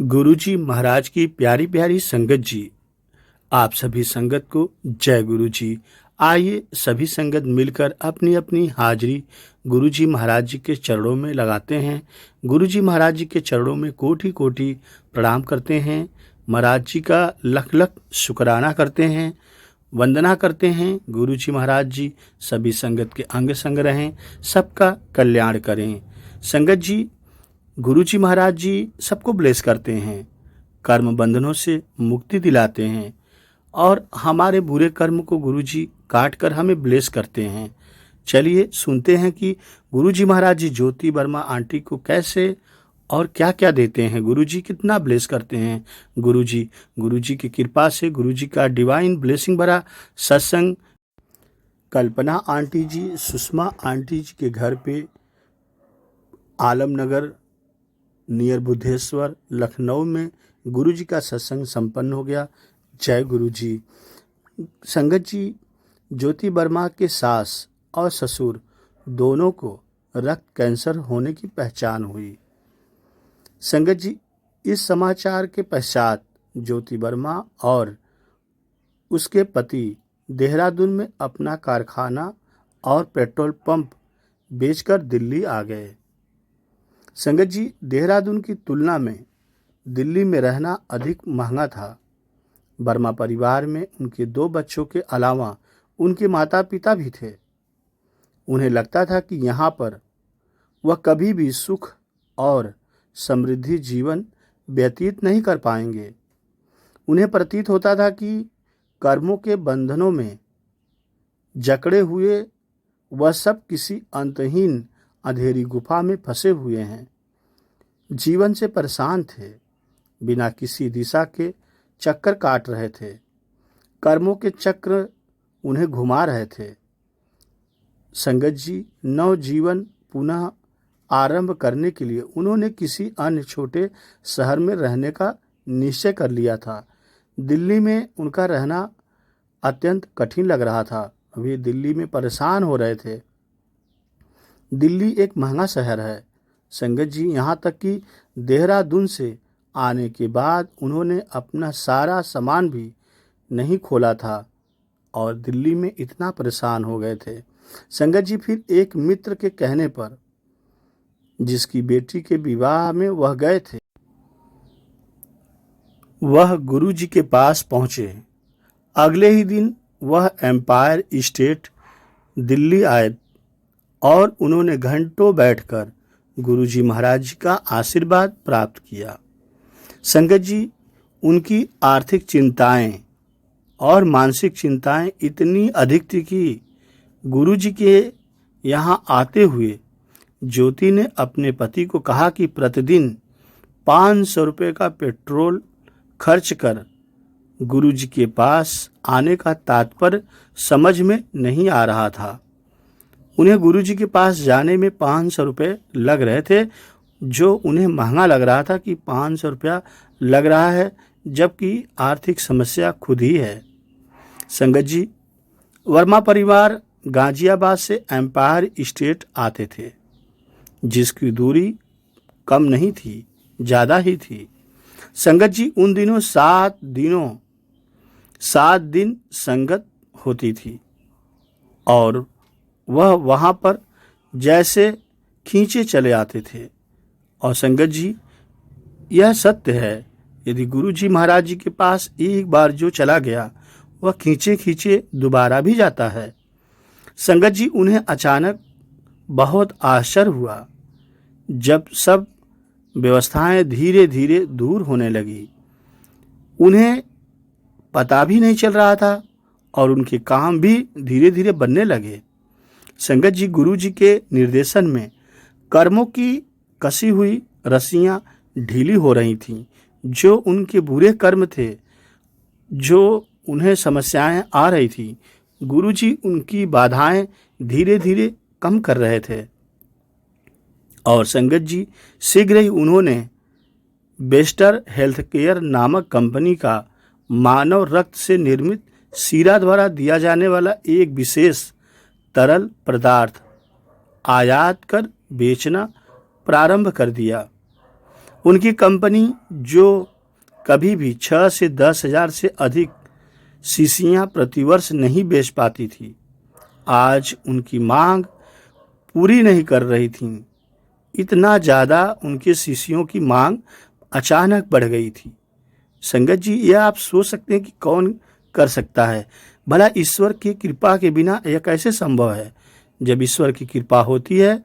गुरुजी महाराज की प्यारी प्यारी संगत जी, आप सभी संगत को जय गुरु जी। आइए सभी संगत मिलकर अपनी अपनी हाजिरी गुरुजी महाराज जी के चरणों में लगाते हैं। गुरुजी महाराज जी के चरणों में कोटि कोटि प्रणाम करते हैं। महाराज जी का लख लख शुक्राना करते हैं, वंदना करते हैं। गुरुजी महाराज जी सभी संगत के अंग संग रहें, सबका कल्याण करें। संगत जी, गुरुजी महाराज जी सबको ब्लेस करते हैं, कर्म बंधनों से मुक्ति दिलाते हैं और हमारे बुरे कर्म को गुरुजी काट कर हमें ब्लेस करते हैं। चलिए सुनते हैं कि गुरुजी महाराज जी ज्योति वर्मा आंटी को कैसे और क्या क्या देते हैं, गुरुजी कितना ब्लेस करते हैं। गुरुजी की कृपा से, गुरुजी का डिवाइन ब्लेसिंग भरा सत्संग कल्पना आंटी जी, सुषमा आंटी जी के घर पे आलमनगर नियर बुद्धेश्वर लखनऊ में गुरुजी का सत्संग संपन्न हो गया। जय गुरुजी। संगत जी, ज्योति वर्मा के सास और ससुर दोनों को रक्त कैंसर होने की पहचान हुई। संगत जी, इस समाचार के पश्चात ज्योति वर्मा और उसके पति देहरादून में अपना कारखाना और पेट्रोल पंप बेचकर दिल्ली आ गए। संगत जी, देहरादून की तुलना में दिल्ली में रहना अधिक महंगा था। वर्मा परिवार में उनके 2 बच्चों के अलावा उनके माता पिता भी थे। उन्हें लगता था कि यहाँ पर वह कभी भी सुख और समृद्धि जीवन व्यतीत नहीं कर पाएंगे। उन्हें प्रतीत होता था कि कर्मों के बंधनों में जकड़े हुए वह सब किसी अंतहीन अंधेरी गुफा में फंसे हुए हैं। जीवन से परेशान थे, बिना किसी दिशा के चक्कर काट रहे थे। कर्मों के चक्र उन्हें घुमा रहे थे। संगत जी, नव जीवन पुनः आरंभ करने के लिए उन्होंने किसी अन्य छोटे शहर में रहने का निश्चय कर लिया था। दिल्ली में उनका रहना अत्यंत कठिन लग रहा था। वे दिल्ली में परेशान हो रहे थे। दिल्ली एक महंगा शहर है संगत जी, यहाँ तक कि देहरादून से आने के बाद उन्होंने अपना सारा सामान भी नहीं खोला था और दिल्ली में इतना परेशान हो गए थे। संगत जी, फिर एक मित्र के कहने पर, जिसकी बेटी के विवाह में वह गए थे, वह गुरु जी के पास पहुंचे। अगले ही दिन वह एम्पायर स्टेट दिल्ली आए और उन्होंने घंटों बैठकर गुरुजी महाराज जी का आशीर्वाद प्राप्त किया। संगत जी, उनकी आर्थिक चिंताएं और मानसिक चिंताएं इतनी अधिक थी कि गुरुजी के यहाँ आते हुए ज्योति ने अपने पति को कहा कि प्रतिदिन 500 रुपये का पेट्रोल खर्च कर गुरुजी के पास आने का तात्पर्य समझ में नहीं आ रहा था। उन्हें गुरुजी के पास जाने में 500 रुपये लग रहे थे, जो उन्हें महंगा लग रहा था कि 500 रुपया लग रहा है, जबकि आर्थिक समस्या खुद ही है। संगत जी, वर्मा परिवार गाजियाबाद से एम्पायर स्टेट आते थे, जिसकी दूरी कम नहीं थी, ज़्यादा ही थी। संगत जी, उन दिनों 7 दिन संगत होती थी और वह वहाँ पर जैसे खींचे चले आते थे। और संगत जी, यह सत्य है, यदि गुरु जी महाराज जी के पास एक बार जो चला गया, वह खींचे खींचे दोबारा भी जाता है। संगत जी, उन्हें अचानक बहुत आश्चर्य हुआ जब सब व्यवस्थाएं धीरे धीरे दूर होने लगी। उन्हें पता भी नहीं चल रहा था और उनके काम भी धीरे धीरे बनने लगे। संगत जी, गुरु जी के निर्देशन में कर्मों की कसी हुई रस्सियां ढीली हो रही थीं। जो उनके बुरे कर्म थे, जो उन्हें समस्याएं आ रही थी, गुरु जी उनकी बाधाएं धीरे धीरे कम कर रहे थे। और संगत जी, शीघ्र ही उन्होंने बेस्टर हेल्थ केयर नामक कंपनी का मानव रक्त से निर्मित सीरा द्वारा दिया जाने वाला एक विशेष तरल पदार्थ आयात कर बेचना प्रारंभ कर दिया। उनकी कंपनी जो कभी भी 6 से 10,000 से अधिक शीशियां प्रतिवर्ष नहीं बेच पाती थी, आज उनकी मांग पूरी नहीं कर रही थी। इतना ज़्यादा उनके शीशियों की मांग अचानक बढ़ गई थी। संगत जी, यह आप सोच सकते हैं कि कौन कर सकता है? भला ईश्वर की कृपा के बिना यह कैसे संभव है? जब ईश्वर की कृपा होती है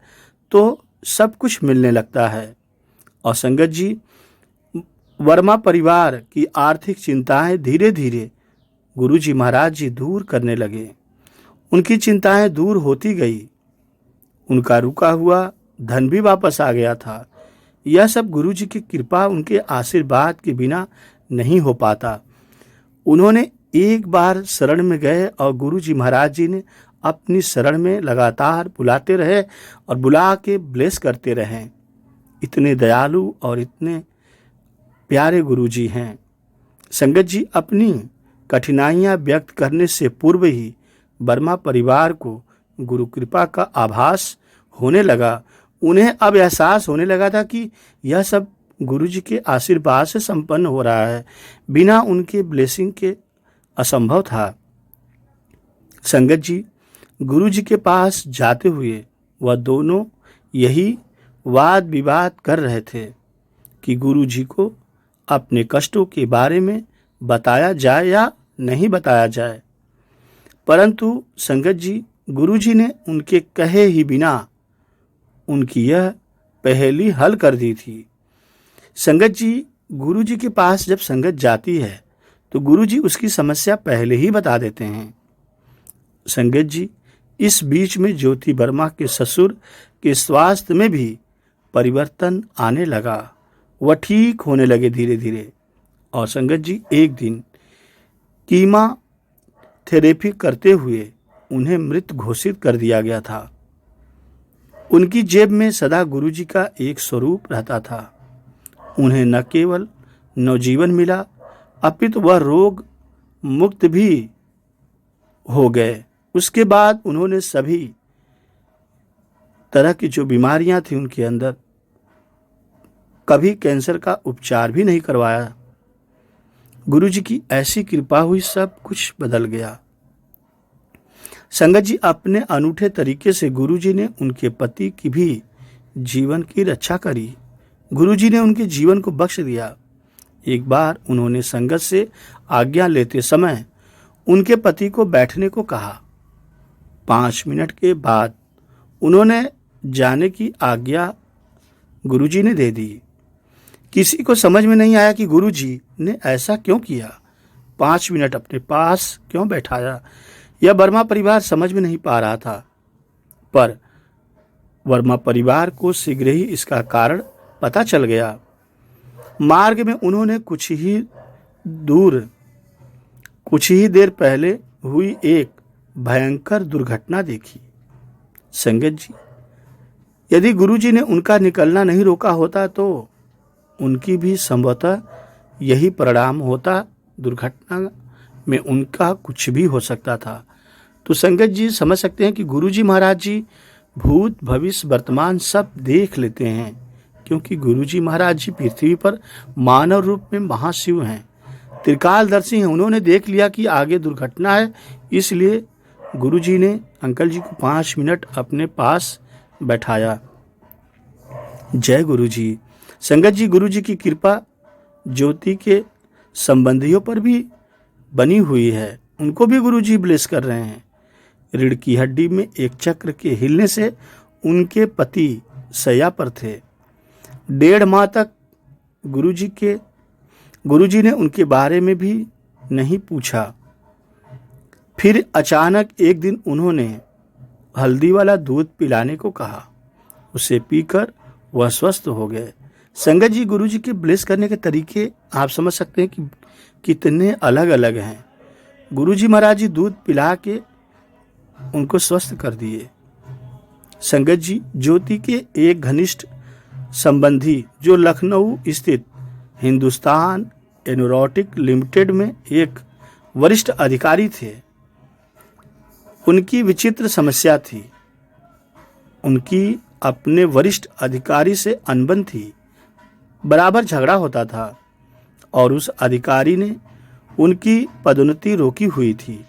तो सब कुछ मिलने लगता है। और संगत जी, वर्मा परिवार की आर्थिक चिंताएं धीरे धीरे गुरुजी महाराज जी दूर करने लगे। उनकी चिंताएं दूर होती गई। उनका रुका हुआ धन भी वापस आ गया था। यह सब गुरुजी की कृपा, उनके आशीर्वाद के बिना नहीं हो पाता। उन्होंने एक बार शरण में गए और गुरुजी महाराज जी ने अपनी शरण में लगातार बुलाते रहे और बुला के ब्लेस करते रहे। इतने दयालु और इतने प्यारे गुरुजी हैं। संगत जी, अपनी कठिनाइयां व्यक्त करने से पूर्व ही वर्मा परिवार को गुरु कृपा का आभास होने लगा। उन्हें अब एहसास होने लगा था कि यह सब गुरुजी के आशीर्वाद से संपन्न हो रहा है, बिना उनके ब्लेसिंग के असंभव था। संगत जी, गुरुजी के पास जाते हुए वह दोनों यही वाद विवाद कर रहे थे कि गुरुजी को अपने कष्टों के बारे में बताया जाए या नहीं बताया जाए। परंतु संगत जी, गुरुजी ने उनके कहे ही बिना उनकी यह पहेली हल कर दी थी। संगत जी, गुरुजी के पास जब संगत जाती है तो गुरुजी उसकी समस्या पहले ही बता देते हैं। संगत जी, इस बीच में ज्योति वर्मा के ससुर के स्वास्थ्य में भी परिवर्तन आने लगा। वह ठीक होने लगे धीरे धीरे। और संगत जी, एक दिन कीमा थेरेपी करते हुए उन्हें मृत घोषित कर दिया गया था। उनकी जेब में सदा गुरुजी का एक स्वरूप रहता था। उन्हें न केवल नवजीवन मिला, अपितु वह रोग मुक्त भी हो गए। उसके बाद उन्होंने सभी तरह की जो बीमारियां थी उनके अंदर, कभी कैंसर का उपचार भी नहीं करवाया। गुरुजी की ऐसी कृपा हुई, सब कुछ बदल गया। संगत जी, अपने अनूठे तरीके से गुरुजी ने उनके पति की भी जीवन की रक्षा करी। गुरुजी ने उनके जीवन को बख्श दिया। एक बार उन्होंने संगत से आज्ञा लेते समय उनके पति को बैठने को कहा। 5 मिनट के बाद उन्होंने जाने की आज्ञा गुरुजी ने दे दी। किसी को समझ में नहीं आया कि गुरुजी ने ऐसा क्यों किया, 5 मिनट अपने पास क्यों बैठाया। यह वर्मा परिवार समझ में नहीं पा रहा था, पर वर्मा परिवार को शीघ्र ही इसका कारण पता चल गया। मार्ग में उन्होंने कुछ ही देर पहले हुई एक भयंकर दुर्घटना देखी। संगत जी, यदि गुरुजी ने उनका निकलना नहीं रोका होता तो उनकी भी संभवतः यही परिणाम होता। दुर्घटना में उनका कुछ भी हो सकता था। तो संगत जी, समझ सकते हैं कि गुरुजी महाराज जी भूत भविष्य वर्तमान सब देख लेते हैं, क्योंकि गुरुजी महाराज जी पृथ्वी पर मानव रूप में महाशिव हैं, त्रिकालदर्शी हैं। उन्होंने देख लिया कि आगे दुर्घटना है, इसलिए गुरुजी ने अंकल जी को 5 मिनट अपने पास बैठाया। जय गुरुजी। संगत जी, गुरुजी की कृपा ज्योति के संबंधियों पर भी बनी हुई है। उनको भी गुरुजी ब्लेस कर रहे हैं। रीढ़ की हड्डी में एक चक्र के हिलने से उनके पति शैया पर थे। 1.5 माह तक गुरुजी ने उनके बारे में भी नहीं पूछा। फिर अचानक एक दिन उन्होंने हल्दी वाला दूध पिलाने को कहा। उसे पीकर वह स्वस्थ हो गए। संगत जी, गुरुजी के ब्लेस करने के तरीके आप समझ सकते हैं कि कितने अलग अलग हैं। गुरुजी महाराज जी दूध पिला के उनको स्वस्थ कर दिए। संगत जी, ज्योति के एक घनिष्ठ संबंधी जो लखनऊ स्थित हिंदुस्तान एरोनॉटिक लिमिटेड में एक वरिष्ठ अधिकारी थे, उनकी विचित्र समस्या थी। उनकी अपने वरिष्ठ अधिकारी से अनबन थी। बराबर झगड़ा होता था और उस अधिकारी ने उनकी पदोन्नति रोकी हुई थी।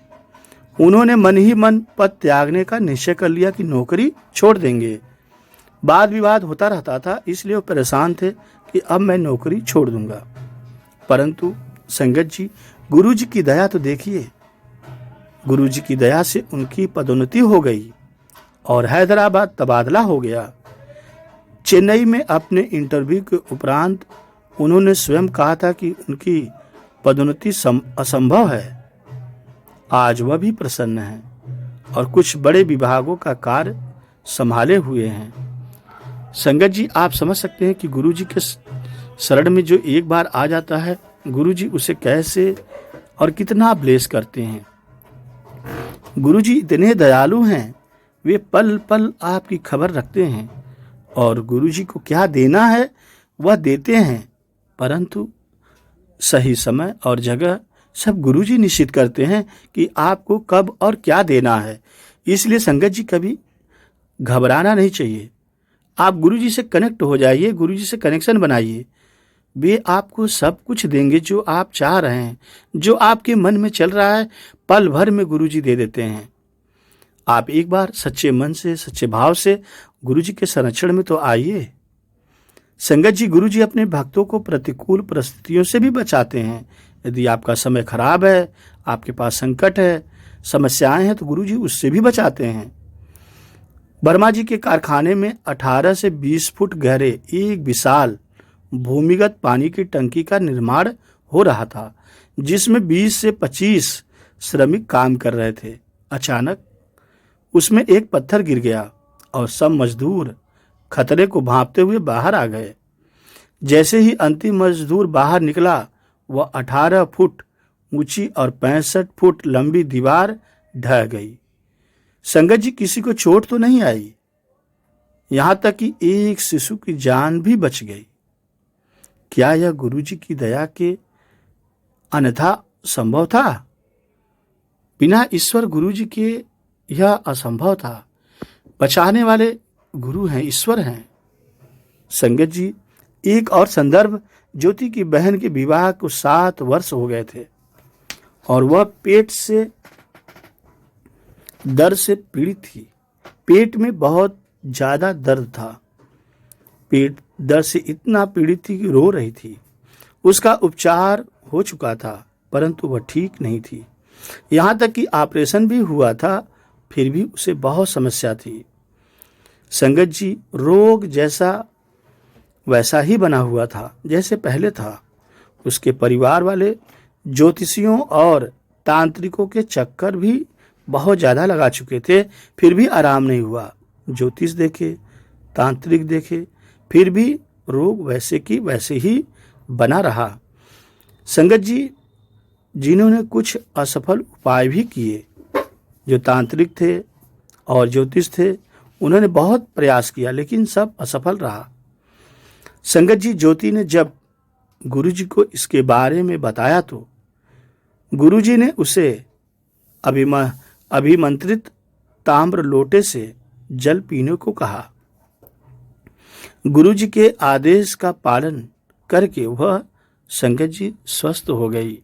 उन्होंने मन ही मन पद त्यागने का निश्चय कर लिया कि नौकरी छोड़ देंगे। वाद विवाद होता रहता था, इसलिए वो परेशान थे कि अब मैं नौकरी छोड़ दूंगा। परंतु संगत जी, गुरु जी की दया तो देखिए, गुरु जी की दया से उनकी पदोन्नति हो गई और हैदराबाद तबादला हो गया। चेन्नई में अपने इंटरव्यू के उपरांत उन्होंने स्वयं कहा था कि उनकी पदोन्नति असंभव है। आज वह भी प्रसन्न है और कुछ बड़े विभागों का कार्य संभाले हुए हैं। संगत जी, आप समझ सकते हैं कि गुरु जी के शरण में जो एक बार आ जाता है, गुरु जी उसे कैसे और कितना ब्लेस करते हैं। गुरु जी इतने दयालु हैं, वे पल पल आपकी खबर रखते हैं और गुरु जी को क्या देना है वह देते हैं, परंतु सही समय और जगह सब गुरु जी निश्चित करते हैं कि आपको कब और क्या देना है। इसलिए संगत जी, कभी घबराना नहीं चाहिए। आप गुरु जी से कनेक्ट हो जाइए, गुरु जी से कनेक्शन बनाइए। वे आपको सब कुछ देंगे जो आप चाह रहे हैं, जो आपके मन में चल रहा है, पल भर में गुरु जी दे देते हैं। आप एक बार सच्चे मन से, सच्चे भाव से गुरु जी के संरक्षण में तो आइए। संगत जी, गुरु जी अपने भक्तों को प्रतिकूल परिस्थितियों से भी बचाते हैं। यदि आपका समय खराब है, आपके पास संकट है, समस्याएं हैं, तो गुरु जी उससे भी बचाते हैं। वर्मा जी के कारखाने में 18 से 20 फुट गहरे एक विशाल भूमिगत पानी की टंकी का निर्माण हो रहा था, जिसमें 20 से 25 श्रमिक काम कर रहे थे। अचानक उसमें एक पत्थर गिर गया और सब मजदूर खतरे को भांपते हुए बाहर आ गए। जैसे ही अंतिम मजदूर बाहर निकला, वह 18 फुट ऊंची और 65 फुट लंबी दीवार ढह गई। संगत जी, किसी को चोट तो नहीं आई, यहां तक कि एक शिशु की जान भी बच गई। क्या यह गुरु जी की दया के अन्यथा संभव था? बिना ईश्वर गुरु जी के यह असंभव था। बचाने वाले गुरु हैं, ईश्वर हैं। संगत जी, एक और संदर्भ, ज्योति की बहन के विवाह को 7 वर्ष हो गए थे और वह पेट से दर्द से पीड़ित थी। पेट में बहुत ज्यादा दर्द था। पेट दर्द से इतना पीड़ित थी कि रो रही थी। उसका उपचार हो चुका था, परंतु वह ठीक नहीं थी। यहाँ तक कि ऑपरेशन भी हुआ था, फिर भी उसे बहुत समस्या थी। संगत जी, रोग जैसा वैसा ही बना हुआ था जैसे पहले था। उसके परिवार वाले ज्योतिषियों और तांत्रिकों के चक्कर भी बहुत ज़्यादा लगा चुके थे, फिर भी आराम नहीं हुआ। ज्योतिष देखे, तांत्रिक देखे, फिर भी रोग वैसे की वैसे ही बना रहा। संगत जी, जिन्होंने कुछ असफल उपाय भी किए, जो तांत्रिक थे और ज्योतिष थे, उन्होंने बहुत प्रयास किया, लेकिन सब असफल रहा। संगत जी, ज्योति ने जब गुरु जी को इसके बारे में बताया तो गुरु जी ने उसे अभिमंत्रित ताम्र लोटे से जल पीने को कहा। गुरु जी के आदेश का पालन करके वह संगत जी स्वस्थ हो गई।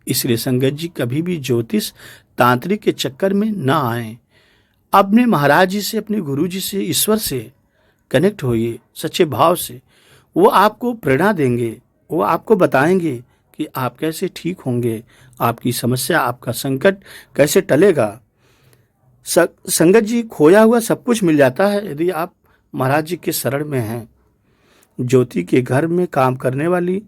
इसलिए संगत जी, कभी भी ज्योतिष तांत्रिक के चक्कर में न आए। अपने महाराज जी से, अपने गुरु जी से, ईश्वर से कनेक्ट होइए सच्चे भाव से। वो आपको प्रेरणा देंगे, वो आपको बताएंगे कि आप कैसे ठीक होंगे, आपकी समस्या, आपका संकट कैसे टलेगा। संगत जी, खोया हुआ सब कुछ मिल जाता है यदि आप महाराज जी के शरण में हैं। ज्योति के घर में काम करने वाली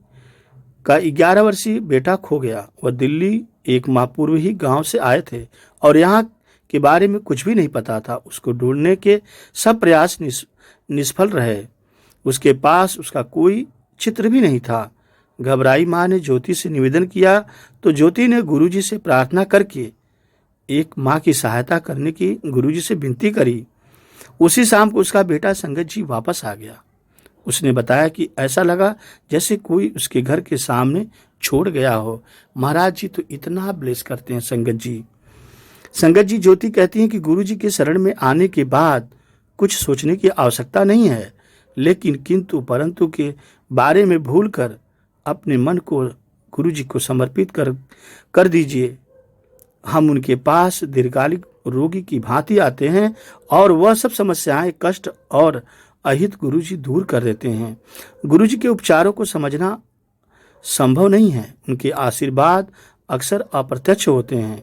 का 11 वर्षीय बेटा खो गया। वह दिल्ली एक माह पूर्व ही गांव से आए थे और यहाँ के बारे में कुछ भी नहीं पता था। उसको ढूंढने के सब प्रयास निष्फल रहे। उसके पास उसका कोई चित्र भी नहीं था। घबराई माँ ने ज्योति से निवेदन किया तो ज्योति ने गुरुजी से प्रार्थना करके एक माँ की सहायता करने की गुरुजी से विनती करी। उसी शाम को उसका बेटा संगत जी वापस आ गया। उसने बताया कि ऐसा लगा जैसे कोई उसके घर के सामने छोड़ गया हो। महाराज जी तो इतना ब्लेस करते हैं संगत जी। संगत जी, ज्योति कहती हैं कि गुरु जी के शरण में आने के बाद कुछ सोचने की आवश्यकता नहीं है, लेकिन किंतु परंतु के बारे में भूलकर अपने मन को गुरु जी को समर्पित कर दीजिए। हम उनके पास दीर्घकालिक रोगी की भांति आते हैं और वह सब समस्याएं, कष्ट और अहित गुरु जी दूर कर देते हैं। गुरु जी के उपचारों को समझना संभव नहीं है, उनके आशीर्वाद अक्सर अप्रत्यक्ष होते हैं।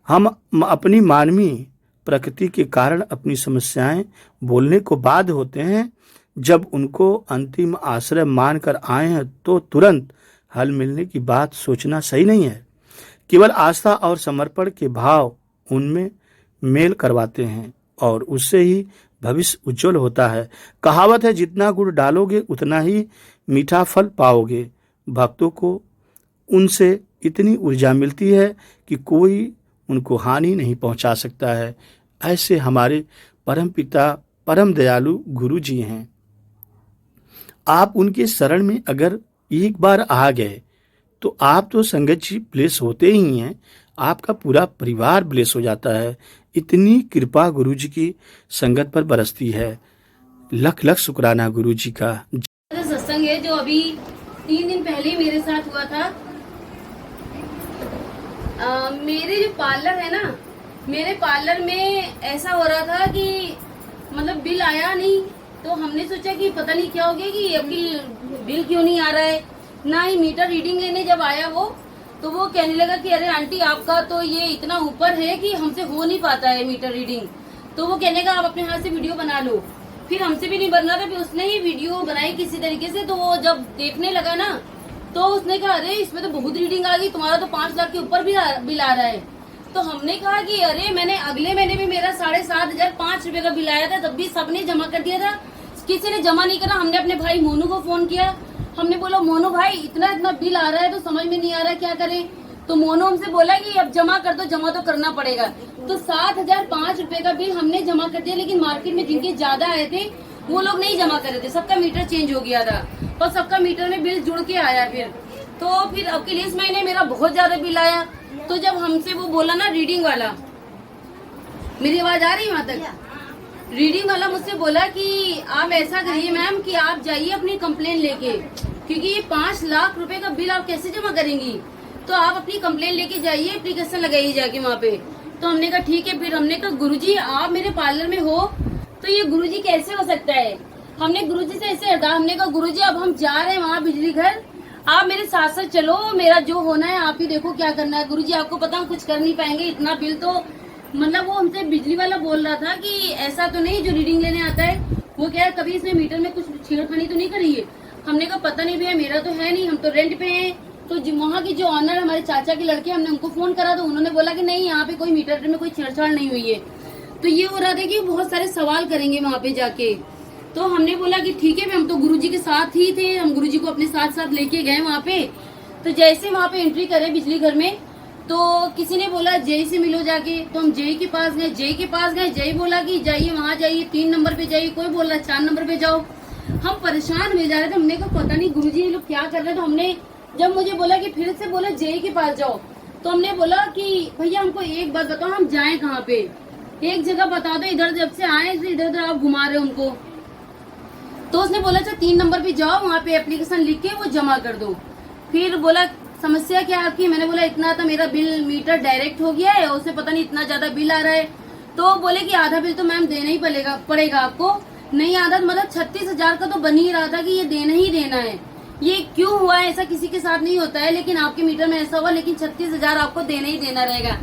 हम अपनी मानवीय प्रकृति के कारण अपनी समस्याएं बोलने को बाध्य होते हैं। जब उनको अंतिम आश्रय मानकर आए हैं तो तुरंत हल मिलने की बात सोचना सही नहीं है। केवल आस्था और समर्पण के भाव उनमें मेल करवाते हैं और उससे ही भविष्य उज्जवल होता है। कहावत है, जितना गुड़ डालोगे उतना ही मीठा फल पाओगे। भक्तों को उनसे इतनी ऊर्जा मिलती है कि कोई उनको हानि नहीं पहुंचा सकता है। ऐसे हमारे परम पिता, परम दयालु गुरु जी हैं। आप उनके शरण में अगर एक बार आ गए तो आप तो संगत जी ब्लेस होते ही हैं, आपका पूरा परिवार ब्लेस हो जाता है। इतनी कृपा गुरु जी की संगत पर बरसती है। लख लख शुक्राना गुरु जी का। सत्संग है जो अभी 3 दिन पहले मेरे साथ हुआ था। मेरे जो पार्लर है ना, मेरे पार्लर में ऐसा हो रहा था कि मतलब बिल आया नहीं, तो हमने सोचा कि पता नहीं क्या हो गया कि अभी बिल क्यों नहीं आ रहा है। ना ही मीटर रीडिंग लेने जब आया वो, तो वो कहने लगा कि अरे आंटी आपका तो ये इतना ऊपर है कि हमसे हो नहीं पाता है मीटर रीडिंग। तो वो कहने का आप अपने हाथ से वीडियो बना लो। फिर हमसे भी नहीं बन रहा था, फिर उसने ही वीडियो बनाई किसी तरीके से। तो वो जब देखने लगा ना, तो उसने कहा अरे इसमें तो बहुत रीडिंग आ गई, तुम्हारा तो 5 लाख के ऊपर भी बिल आ रहा है। तो हमने कहा कि अरे मैंने अगले महीने भी मेरा 7,500 5 रुपए का बिल आया था, तब भी सबने जमा कर दिया था, किसी ने जमा नहीं करा। हमने अपने भाई मोनू को फोन किया, हमने बोला मोनू भाई इतना बिल आ रहा है तो समझ में नहीं आ रहा है क्या करें। तो मोनू हमसे बोला कि अब जमा कर दो, जमा तो करना पड़ेगा। तो 7,005 रुपए का बिल हमने जमा कर दिया, लेकिन मार्केट में जिनके ज्यादा आए थे वो लोग नहीं जमा कर रहे थे। सबका मीटर चेंज हो गया था और सबका मीटर में बिल जुड़ के आया। फिर अब के लिए इस महीने मेरा बहुत ज्यादा बिल आया। तो जब हमसे वो बोला ना रीडिंग वाला, मेरी आवाज आ रही है वहां तक, रीडिंग वाला मुझसे बोला कि आप ऐसा करिए मैम कि आप जाइए अपनी कंप्लेन लेके, क्योंकि ये 5 लाख रुपए का बिल आप कैसे जमा करेंगी, तो आप अपनी कंप्लेन लेके जाइए, एप्लीकेशन लगाइए जाके वहाँ पे। तो हमने कहा ठीक है। फिर हमने कहा गुरुजी आप मेरे पार्लर में हो तो ये गुरुजी कैसे हो सकता है। हमने गुरुजी से ऐसे अरदास, हमने कहा गुरुजी अब हम जा रहे हैं वहाँ बिजली घर, आप मेरे साथ साथ चलो, मेरा जो होना है आप ही देखो क्या करना है। गुरुजी आपको पता हम कुछ कर नहीं पाएंगे, इतना बिल तो मतलब वो हमसे बिजली वाला बोल रहा था कि ऐसा तो नहीं जो रीडिंग लेने आता है वो क्या है, कभी इसने मीटर में कुछ छेड़खानी तो नहीं करी है। हमने कहा पता नहीं भैया, मेरा तो है नहीं, हम तो रेंट पे हैं। तो वहाँ की जो ऑनर हमारे चाचा के लड़के, हमने उनको फोन करा तो उन्होंने बोला कि नहीं यहाँ पे कोई मीटर में कोई छेड़छाड़ नहीं हुई है। तो ये हो रहा था कि बहुत सारे सवाल करेंगे वहाँ पे जाके। तो हमने बोला कि ठीक है, हम तो गुरुजी के साथ ही थे, हम गुरुजी को अपने साथ साथ लेके गए वहाँ पे। तो जैसे वहाँ पे एंट्री करे बिजली घर में, तो किसी ने बोला जय से मिलो जाके। तो हम जय के पास गए, जय बोला कि जाइए वहाँ जाइए, 3 नंबर पे जाइए, कोई बोल रहा 4 नंबर पे जाओ। हम परेशान हो जा रहे थे, हमने कहा पता नहीं गुरुजी ये लोग क्या कर रहे हैं। तो हमने जब मुझे बोला कि फिर से बोला जय के पास जाओ, तो हमने बोला कि भैया हमको एक बात बताओ, हम जाएं कहाँ पे, एक जगह बता दो, इधर जब से आए इधर उधर आप घुमा रहे हो हमको। तो उसने बोला अच्छा 3 नंबर पे जाओ, वहाँ पे एप्लीकेशन लिख के वो जमा कर दो। फिर बोला समस्या क्या आपकी, मैंने बोला इतना तो मेरा बिल मीटर डायरेक्ट हो गया है, उसे पता नहीं इतना ज्यादा बिल आ रहा है। तो बोले कि आधा बिल तो मैम देना ही पड़ेगा आपको। नहीं आधा मतलब 36,000 का तो बन ही रहा था कि ये देना ही देना है। ये क्यों हुआ है, ऐसा किसी के साथ नहीं होता है, लेकिन आपके मीटर में ऐसा हुआ, लेकिन 36,000 आपको देना ही देना रहेगा।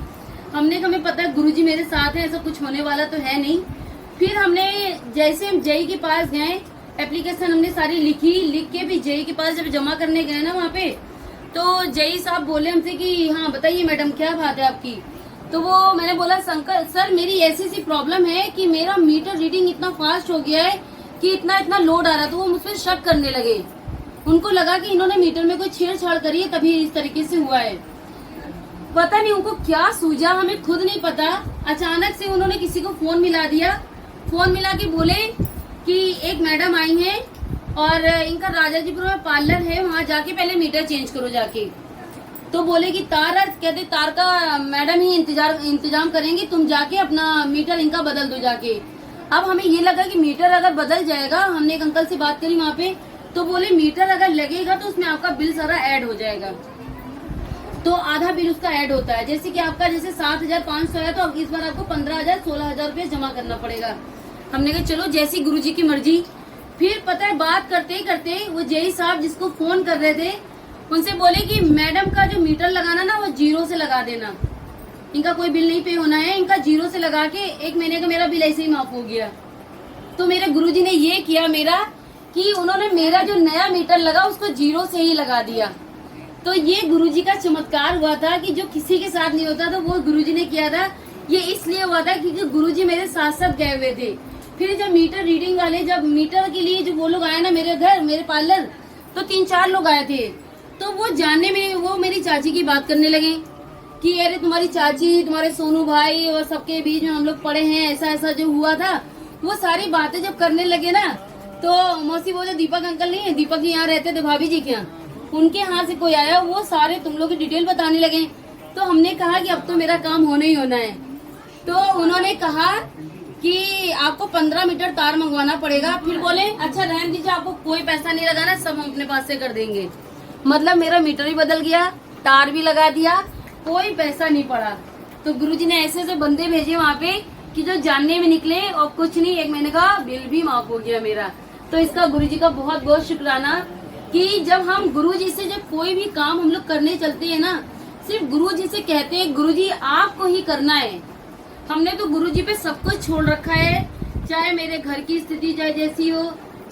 हमने कहा हमें पता है गुरुजी मेरे साथ है, ऐसा कुछ होने वाला तो है नहीं। फिर हमने जैसे हम जय के पास गए, एप्लीकेशन हमने सारी लिख के भी जय के पास जब जमा करने गए ना वहाँ पे, तो जय साहब बोले हमसे कि हाँ बताइए मैडम क्या बात है आपकी। तो वो मैंने बोला शंकर सर मेरी ऐसी सी प्रॉब्लम है कि मेरा मीटर रीडिंग इतना फास्ट हो गया है कि इतना लोड आ रहा। तो वो मुझ पर शक करने लगे, उनको लगा कि इन्होंने मीटर में कोई छेड़छाड़ करी है तभी इस तरीके से हुआ है। पता नहीं उनको क्या सूझा, हमें खुद नहीं पता। अचानक से उन्होंने किसी को फोन मिला दिया, फोन मिला के बोले कि एक मैडम आई हैं और इनका राजाजीपुर में पार्लर है, वहाँ जाके पहले मीटर चेंज करो जाके। तो बोले कि कहते तार का मैडम ही इंतजाम करेंगी, तुम जाके अपना मीटर इनका बदल दो जाके। अब हमें ये लगा कि मीटर अगर बदल जाएगा, हमने एक अंकल से बात करी वहाँ पे, तो बोले मीटर अगर लगेगा तो उसमें आपका बिल सारा ऐड हो जाएगा। तो आधा बिल उसका ऐड होता है। जैसे कि आपका जैसे 7,500 है तो अब इस बार आपको 15,000 16,000 रुपये जमा करना पड़ेगा। हमने कहा चलो जैसी गुरुजी की मर्जी। फिर पता है बात करते ही करते वो जेई साहब जिसको फोन कर रहे थे उनसे बोले कि मैडम का जो मीटर लगाना ना वो 0 से लगा देना, इनका कोई बिल नहीं पे होना है, इनका 0 से लगा के 1 महीने का मेरा बिल ऐसे ही माफ हो गया। तो मेरे गुरुजी ने ये किया मेरा कि उन्होंने मेरा जो नया मीटर लगा उसको 0 से ही लगा दिया। तो ये गुरुजी का चमत्कार हुआ था कि जो किसी के साथ नहीं होता तो वो गुरुजी ने किया था। ये इसलिए हुआ था क्योंकि गुरुजी मेरे साथ साथ गए हुए थे। फिर जब मीटर रीडिंग वाले जब मीटर के लिए जो वो लोग आए ना मेरे घर मेरे पार्लर, तो 3-4 लोग आए थे। तो वो जानने में वो मेरी चाची की बात करने लगे कि अरे तुम्हारी चाची तुम्हारे सोनू भाई और सबके बीच में हम लोग पड़े हैं, ऐसा ऐसा जो हुआ था। वो सारी बातें जब करने लगे ना तो मौसी वो जो दीपक अंकल नहीं है, दीपक यहाँ रहते थे भाभी जी के यहाँ, उनके यहाँ से कोई आया, वो सारे तुम लोग की डिटेल बताने लगे। तो हमने कहा कि अब तो मेरा काम होना ही होना है। तो उन्होंने कहा कि आपको 15 मीटर तार मंगवाना पड़ेगा। फिर बोले अच्छा रहने दीजिए, आपको कोई पैसा नहीं लगाना, सब हम अपने पास से कर देंगे। मतलब मेरा मीटर भी बदल गया, तार भी लगा दिया, कोई पैसा नहीं पड़ा। तो गुरुजी ने ऐसे ऐसे बंदे भेजे वहाँ पे कि जो जानने में निकले और कुछ नहीं 1 महीने का बिल भी माफ हो गया मेरा। तो इसका गुरुजी का बहुत बहुत शुक्राना कि जब हम गुरुजी से जब कोई भी काम हम लोग करने चलते हैं ना, सिर्फ गुरुजी से कहते हैं गुरुजी आपको ही करना है। हमने तो गुरुजी पे सब कुछ छोड़ रखा है, चाहे मेरे घर की स्थिति चाहे जैसी हो,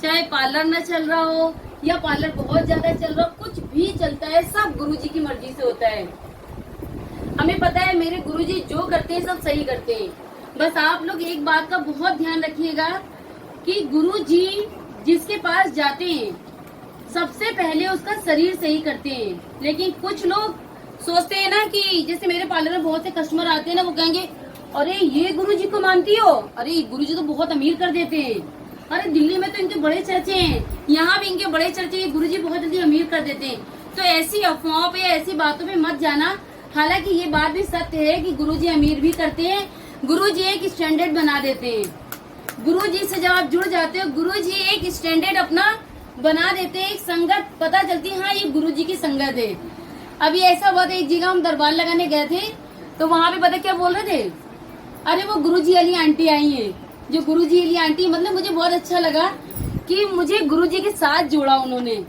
चाहे पार्लर न चल रहा हो या पार्लर बहुत ज्यादा चल रहा हो, कुछ भी चलता है सब गुरुजी की मर्जी से होता है। हमें पता है मेरे गुरुजी जो करते हैं सब सही करते हैं। बस आप लोग एक बात का बहुत ध्यान रखिएगा कि गुरुजी जिसके पास जाते हैं सबसे पहले उसका शरीर सही करते हैं। लेकिन कुछ लोग सोचते हैं ना कि जैसे मेरे पार्लर में बहुत से कस्टमर आते हैं ना, वो कहेंगे अरे ये गुरुजी को मानती हो, अरे गुरुजी तो बहुत अमीर कर देते हैं, अरे दिल्ली में तो इनके बड़े चर्चे हैं, यहाँ भी इनके बड़े चर्चे हैं, गुरुजी बहुत जल्दी अमीर कर देते हैं। तो ऐसी अफवाहों पे ऐसी बातों पे मत जाना। हालांकि ये बात भी सत्य है कि गुरुजी अमीर भी करते हैं, गुरुजी एक स्टैंडर्ड बना देते हैं। गुरुजी से जब आप जुड़ जाते हो गुरुजी एक स्टैंडर्ड अपना बना देते हैं, एक संगत पता चलती है हाँ ये गुरुजी की संगत है। अभी ऐसा हुआ था एक जगह हम दरबार लगाने गए थे तो वहाँ पे पता क्या बोल रहे थे, अरे वो गुरुजी वाली आंटी आई है। जो गुरुजी वाली आंटी मतलब मुझे बहुत अच्छा लगा कि मुझे गुरुजी के साथ जोड़ा उन्होंने।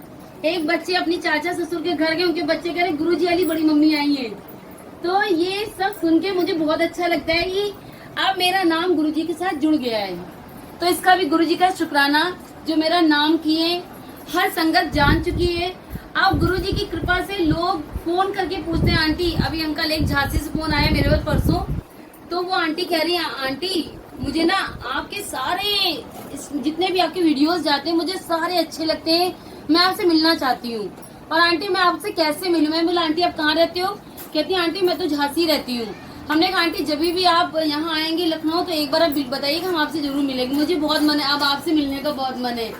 एक बच्चे अपनी चाचा ससुर के घर गए, उनके बच्चे कह रहे गुरुजी वाली बड़ी मम्मी आई है। तो ये सब सुन के मुझे बहुत अच्छा लगता है कि अब मेरा नाम गुरुजी के साथ जुड़ गया है। तो इसका भी गुरुजी का शुक्राना जो मेरा नाम किए, हर संगत जान चुकी है। अब गुरुजी की कृपा से लोग फोन करके पूछते हैं आंटी, अभी अंकल एक झांसी से फोन आया मेरे पास परसों, तो वो आंटी कह रही है आंटी मुझे ना आपके सारे जितने भी आपके वीडियोस जाते हैं मुझे सारे अच्छे लगते हैं, मैं आपसे मिलना चाहती हूँ। और आंटी मैं आपसे कैसे मिलूं? मैं बोला आंटी आप कहाँ रहते हो? कहती आंटी मैं तो झांसी रहती हूँ। हमने कहा आंटी जब भी आप यहाँ आएंगे लखनऊ तो एक बार आप बताइएगा, हम आपसे जरूर मिलेंगे, मुझे बहुत मन है, अब आपसे मिलने का बहुत मन है।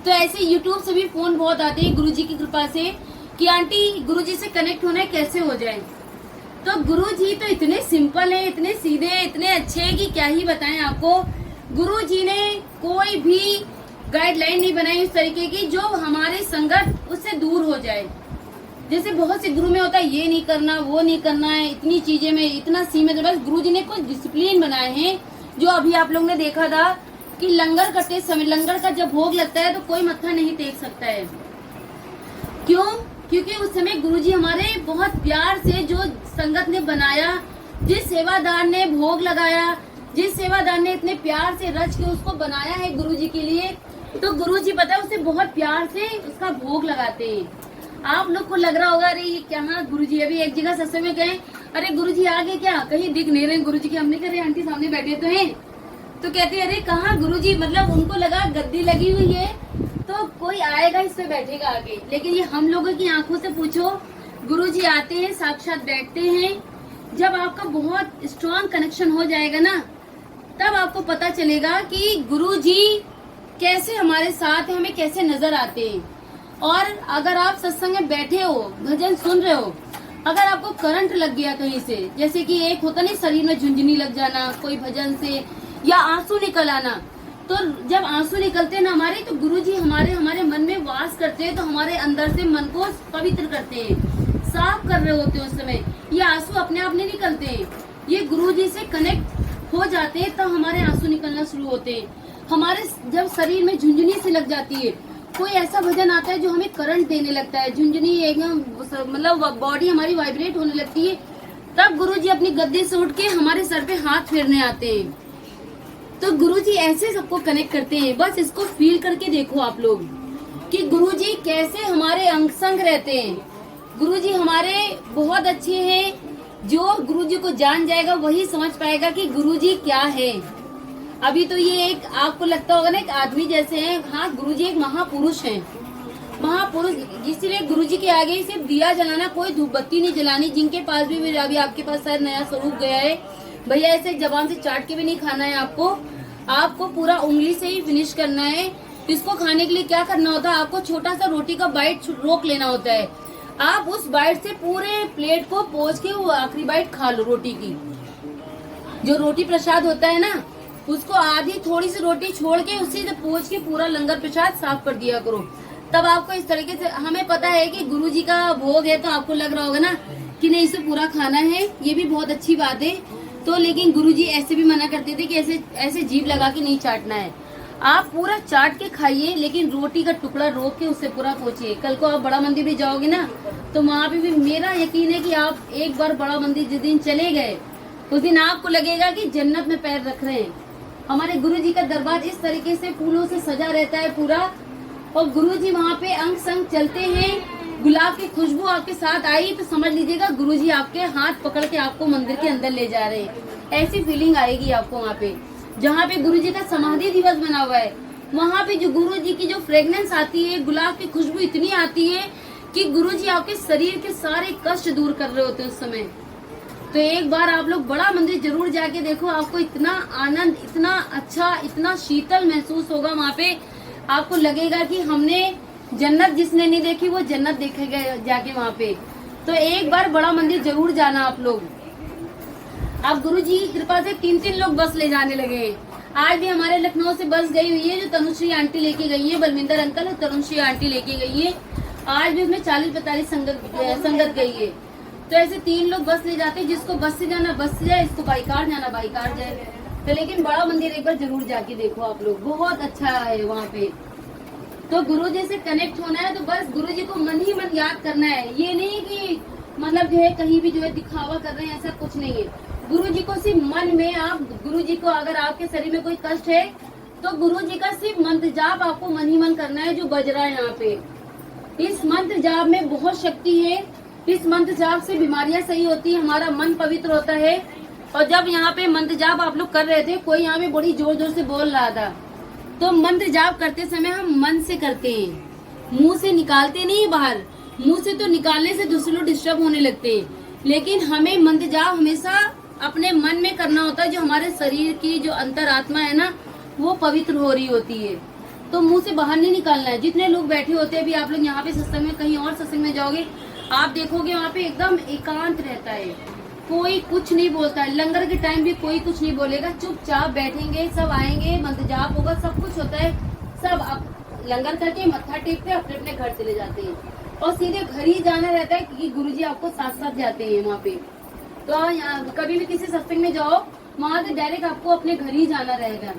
तो ऐसे यूट्यूब से भी फोन बहुत आते हैं गुरुजी की कृपा से कि आंटी गुरुजी से कनेक्ट होना है कैसे हो जाए। तो गुरुजी तो इतने सिंपल है, इतने सीधे, इतने अच्छे हैं कि क्या ही बताएं आपको। गुरुजी ने कोई भी गाइडलाइन नहीं बनाई इस तरीके की जो हमारे संगत उससे दूर हो जाए। जैसे बहुत से गुरु में होता है ये नहीं करना वो नहीं करना है, इतनी चीजें में इतना सीमित। बस गुरुजी ने कुछ डिसिप्लिन बनाए हैं जो अभी आप लोग ने देखा था कि लंगर करते समय लंगर का जब भोग लगता है तो कोई मत्था नहीं टेक सकता है। क्यों? क्योंकि उस समय गुरुजी हमारे बहुत प्यार से जो संगत ने बनाया, जिस सेवादार ने भोग लगाया, जिस सेवादार ने इतने प्यार से रच के उसको बनाया है गुरुजी के लिए, तो गुरुजी पता है उसे बहुत प्यार से उसका भोग लगाते हैं। आप लोग को लग रहा होगा अरे ये क्या गुरुजी अभी एक जगह सत्संग में गए, अरे गुरुजी आ गए क्या, कहीं दिख नहीं रहे गुरुजी के। हमने कहा आंटी सामने बैठे तो हैं, तो कहते अरे कहाँ गुरुजी, मतलब उनको लगा गद्दी लगी हुई है तो कोई आएगा इस पे बैठेगा आगे। लेकिन ये हम लोगों की आंखों से पूछो, गुरुजी आते हैं साक्षात बैठते हैं। जब आपका बहुत स्ट्रॉन्ग कनेक्शन हो जाएगा ना तब आपको पता चलेगा कि गुरुजी कैसे हमारे साथ हैं, हमें कैसे नजर आते हैं। और अगर आप सत्संग में बैठे हो, भजन सुन रहे हो, अगर आपको करंट लग गया कहीं से, जैसे कि एक होता नहीं शरीर में झुंझुनी लग जाना कोई भजन से, या आंसू निकल आना, तो जब आंसू निकलते हैं ना हमारे, तो गुरुजी हमारे मन में वास करते हैं, तो हमारे अंदर से मन को पवित्र करते हैं, साफ कर रहे होते हैं। उस समय ये आंसू अपने आप नहीं निकलते हैं, ये गुरुजी से कनेक्ट हो जाते हैं, तब हमारे आंसू निकलना शुरू होते हैं। हमारे जब शरीर में झुंझुनी से लग जाती है, कोई ऐसा भजन आता है जो हमें करंट देने लगता है, झुंझुनी एकदम मतलब बॉडी हमारी वाइब्रेट होने लगती है, तब गुरुजी अपनी गद्दे से उठ के हमारे सर पे हाथ फेरने आते हैं। तो गुरुजी ऐसे सबको कनेक्ट करते हैं। बस इसको फील करके देखो आप लोग कि गुरुजी कैसे हमारे अंग संग रहते हैं। गुरुजी हमारे बहुत अच्छे हैं। जो गुरुजी को जान जाएगा वही समझ पाएगा कि गुरुजी क्या है। अभी तो ये एक आपको लगता होगा ना एक आदमी जैसे हैं, हाँ गुरुजी एक महापुरुष हैं। महापुरुष इसलिए गुरुजी के आगे सिर्फ दिया जलाना, कोई धूप बत्ती नहीं जलानी। जिनके पास भी अभी आपके पास शायद नया स्वरूप गया है, भैया ऐसे जबान से चाट के भी नहीं खाना है आपको पूरा उंगली से ही फिनिश करना है। इसको खाने के लिए क्या करना होता है, आपको छोटा सा रोटी का बाइट रोक लेना होता है। आप उस बाइट से पूरे प्लेट को पोंछ के वो आखिरी बाइट खा लो रोटी की। जो रोटी प्रसाद होता है ना, उसको आधी थोड़ी सी रोटी छोड़ के उसी से पोंछ के पूरा लंगर प्रसाद साफ कर दिया करो। तब आपको इस तरीके से, हमें पता है कि गुरुजी का भोग है तो आपको लग रहा होगा ना कि नहीं इसे पूरा खाना है, ये भी बहुत अच्छी बात है। तो लेकिन गुरुजी ऐसे भी मना करते थे कि ऐसे जीभ लगा के नहीं चाटना है। आप पूरा चाट के खाइए, लेकिन रोटी का टुकड़ा रोक के उससे पूरा पोंछिए। कल को आप बड़ा मंदिर भी जाओगे ना, तो वहाँ पे भी मेरा यकीन है कि आप एक बार बड़ा मंदिर जिस दिन चले गए, उस दिन आपको लगेगा कि जन्नत में पैर रख रहे हैं। हमारे गुरुजी का दरबार इस तरीके से फूलों से सजा रहता है पूरा, और गुरुजी वहाँ पे अंग संग चलते हैं। गुलाब की खुशबू आपके साथ आई तो समझ लीजिएगा गुरुजी आपके हाथ पकड़ के आपको मंदिर के अंदर ले जा रहे हैं। ऐसी फीलिंग आएगी आपको वहाँ पे। जहाँ पे गुरुजी का समाधि दिवस बना हुआ है, वहाँ पे जो गुरुजी की जो फ्रेग्रेंस आती है, गुलाब की खुशबू इतनी आती है कि गुरुजी आपके शरीर के सारे कष्ट दूर कर रहे होते हैं उस समय। तो एक बार आप लोग बड़ा मंदिर जरूर जाके देखो, आपको इतना आनंद, इतना अच्छा, इतना शीतल महसूस होगा वहाँ पे। आपको लगेगा कि हमने जन्नत, जिसने नहीं देखी वो जन्नत देखेगा जाके वहाँ पे। तो एक बार बड़ा मंदिर जरूर जाना आप लोग। अब गुरुजी की कृपा से 3-3 लोग बस ले जाने लगे हैं। आज भी हमारे लखनऊ से बस गई हुई है, जो तनुश्री आंटी लेके गई है, बलविंदर अंकल और तनुश्री आंटी लेके गई है। आज भी उसमें 40-45 संगत गई है। तो ऐसे 3 लोग बस ले जाते हैं। जिसको बस से जाना बस से जाए, इसको बाई कार जाना बाई कार जाए। तो लेकिन बड़ा मंदिर एक बार जरूर जाके देखो आप लोग, बहुत अच्छा है वहाँ पे। तो गुरुजी से कनेक्ट होना है तो बस गुरुजी को मन ही मन याद करना है। ये नहीं कि मतलब जो है कहीं भी जो है दिखावा कर रहे हैं, ऐसा कुछ नहीं है। गुरुजी को सिर्फ मन में आप, गुरुजी को अगर आपके शरीर में कोई कष्ट है तो गुरुजी का सिर्फ मंत्र जाप आपको मन ही मन करना है, जो बज रहा है यहाँ पे। इस मंत्र जाप में बहुत शक्ति है। इस मंत्र जाप से बीमारियां सही होती है, हमारा मन पवित्र होता है। और जब यहाँ पे मंत्र जाप आप लोग कर रहे थे, कोई यहाँ पे बड़ी जोर जोर से बोल रहा था, तो मंत्र जाप करते समय हम मन से करते हैं, मुंह से निकालते नहीं बाहर। मुंह से तो निकालने से दूसरे लोग डिस्टर्ब होने लगते हैं, लेकिन हमें मंत्र जाप हमेशा अपने मन में करना होता है। जो हमारे शरीर की जो अंतरात्मा है ना, वो पवित्र हो रही होती है, तो मुंह से बाहर नहीं निकालना है। जितने लोग बैठे होते हैं, अभी आप लोग यहाँ पे सत्संग में, कहीं और सत्संग में जाओगे, आप देखोगे वहाँ पे एकदम एकांत रहता है, कोई कुछ नहीं बोलता है। लंगर के टाइम भी कोई कुछ नहीं बोलेगा, चुपचाप बैठेंगे, सब आएंगे, मंत्र जाप होगा, सब कुछ होता है। सब लंगर करके मत्था टेकते अपने अपने घर चले जाते हैं, और सीधे घर ही जाना रहता है, क्योंकि गुरुजी आपको साथ साथ जाते हैं वहाँ पे। तो कभी भी किसी सत्संग में जाओ, वहाँ से डायरेक्ट आपको अपने घर ही जाना रहेगा।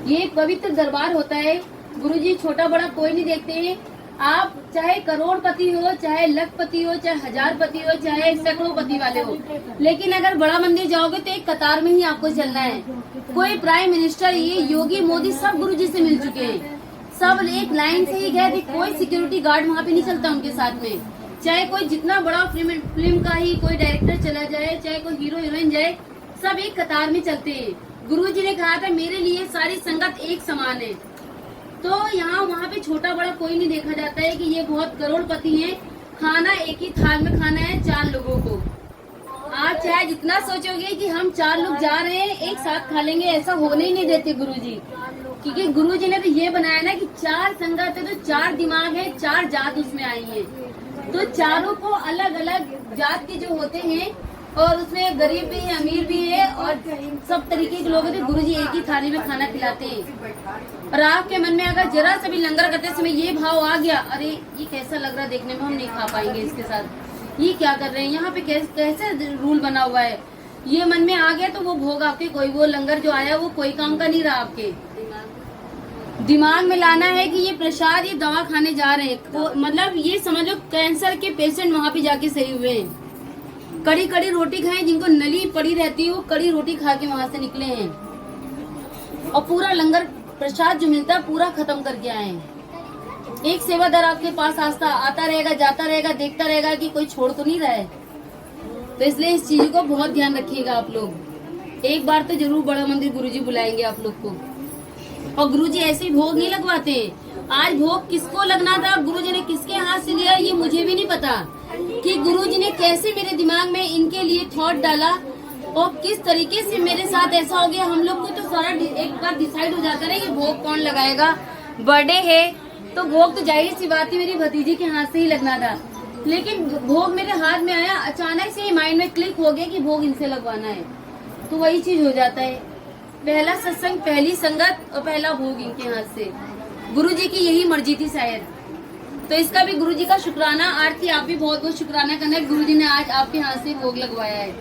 ये एक पवित्र दरबार होता है। गुरुजी छोटा बड़ा कोई नहीं देखते हैं। आप चाहे करोड़पति हो, चाहे लखपति हो, चाहे हजारपति हो, चाहे सैकड़ोंपति वाले हो, लेकिन अगर बड़ा मंदिर जाओगे तो एक कतार में ही आपको चलना है। कोई प्राइम मिनिस्टर, ये योगी मोदी, सब गुरुजी से मिल चुके हैं, सब एक लाइन से ही गए थे। कोई सिक्योरिटी गार्ड वहाँ पे नहीं चलता उनके साथ में। चाहे कोई जितना बड़ा फिल्म का ही कोई डायरेक्टर चला जाए, चाहे कोई हीरो हीरोइन जाए, सब एक कतार में चलते हैं। गुरुजी ने कहा था मेरे लिए सारी संगत एक समान है। तो यहाँ वहाँ पे छोटा बड़ा कोई नहीं देखा जाता है कि ये बहुत करोड़पति हैं। खाना एक ही थाल में खाना है 4 लोगों को। आप चाहे जितना सोचोगे कि हम 4 लोग जा रहे हैं एक साथ खा लेंगे, ऐसा होने ही नहीं देते गुरुजी। क्योंकि गुरुजी ने तो ये बनाया ना कि 4 संगत है तो 4 दिमाग है, 4 जात उसमें आई है। तो चारों को अलग अलग जात के जो होते हैं और उसमें गरीब भी है, अमीर भी है और सब तरीके के लोग हैं। तो गुरुजी एक ही थाली में खाना खिलाते हैं। और आपके मन में अगर जरा सा भी लंगर करते समय ये भाव आ गया, अरे ये कैसा लग रहा है देखने में, हम नहीं खा पाएंगे इसके साथ, ये क्या कर रहे हैं यहाँ पे, कैसे रूल बना हुआ है, ये मन में आ गया तो वो भोग आपके कोई, वो लंगर जो आया वो कोई काम का नहीं रहा। आपके दिमाग में लाना है कि ये प्रसाद, ये दवा खाने जा रहे हैं, मतलब ये समझ लो कैंसर के पेशेंट वहाँ पे जाके सही हुए हैं। कड़ी कड़ी रोटी खाएं, जिनको नली पड़ी रहती है वो कड़ी रोटी खा के वहाँ से निकले हैं और पूरा लंगर प्रसाद जो मिलता है पूरा खत्म करके आए हैं। एक सेवादार आपके पास आता रहेगा, जाता रहेगा, देखता रहेगा कि कोई छोड़ तो नहीं रहा है। तो इसलिए इस चीज को बहुत ध्यान रखिएगा आप लोग। एक बार तो जरूर बड़ा मंदिर गुरुजी बुलाएंगे आप लोग को। और गुरुजी ऐसे ही भोग नहीं लगवाते। आज भोग किसको लगना था, गुरुजी ने किसके हाथ से लिया, ये मुझे भी नहीं पता कि गुरुजी ने कैसे मेरे दिमाग में इनके लिए थॉट डाला और किस तरीके से मेरे साथ ऐसा हो गया। हम लोग को तो सारा एक बार डिसाइड हो जाता है ना, ये भोग कौन लगाएगा, बर्थडे है तो भोग तो जाहिर सी बात है मेरी भतीजी के हाथ से ही लगना था। लेकिन भोग मेरे हाथ में आया, अचानक से माइंड में क्लिक हो गया कि भोग इनसे लगवाना है, तो वही चीज हो जाता है। पहला सत्संग, पहली संगत और पहला भोग इनके हाथ से, गुरुजी की यही मर्जी थी शायद। तो इसका भी गुरुजी का शुक्राना, आरती आप भी बहुत बहुत शुक्राना करना है, गुरुजी ने आज आपके हाथ से भोग लगवाया है।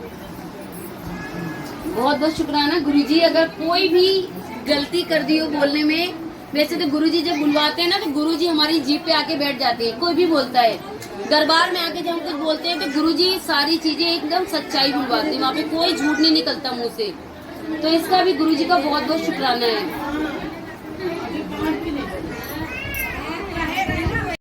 बहुत बहुत शुक्राना गुरुजी। अगर कोई भी गलती कर दी हो बोलने में, वैसे तो गुरुजी जब बुलवाते हैं ना तो गुरुजी हमारी जीभ पे आके बैठ जाते हैं। कोई भी बोलता है दरबार में आके जब हम कुछ बोलते हैं तो गुरुजी सारी चीजें एकदम सच्चाई बुलवाते हैं, वहाँ पे कोई झूठ नहीं निकलता मुंह से। तो इसका भी गुरुजी का बहुत बहुत शुक्राना है।